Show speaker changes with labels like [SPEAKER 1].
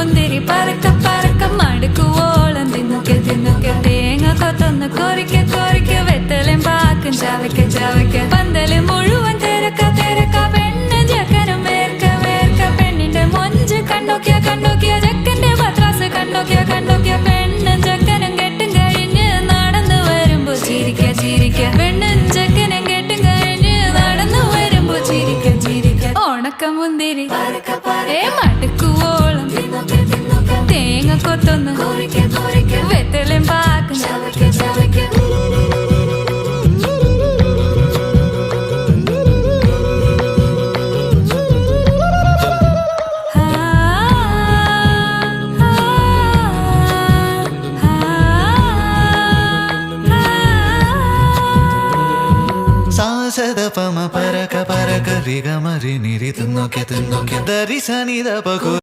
[SPEAKER 1] മുന്തിരി പറക്ക പറക്ക മടുക്കുവോളം തിന്നുക്കെ തിന്നുക്കെ തേങ്ങ കൊത്തൊന്ന് കൊറിക്ക കൊറിക്ക വെത്തലും പാക്കും ചവയ്ക്ക ചവയ്ക്ക പന്തല് മുഴുവൻ തിരക്ക തിരക്ക പെണ്ണ് ജക്കനും വേർക്ക വേർക്ക പെണ്ണിന്റെ മൊഞ്ച് കണ്ടോക്കിയ കണ്ടോക്കിയ ജക്കന്റെ പത്രാസ് കണ്ടോക്കിയ കണ്ടോക്കിയ പെണ്ണും ജക്കനും കെട്ടും കഴിഞ്ഞ് നടന്നു വരുമ്പോ ചിരിക്ക ചിരിക്ക പെണ്ണും ജക്കനും കെട്ടും കഴിഞ്ഞ് നടന്നു വരുമ്പോ ചിരിക്ക ചിരിക്ക ഉണക്ക മുന്തിരി മടുക്കുവോളം തേങ്ങ കൊത്തൊന്ന് വെത്തലും പാക്കും ചവയ്ക്ക ചവയ്ക്ക
[SPEAKER 2] സാസദപമ പരക പരക രിഗമരി നിരി തിന്നോക്കെ തിന്നോക്കെ ദരി സനിദ പകു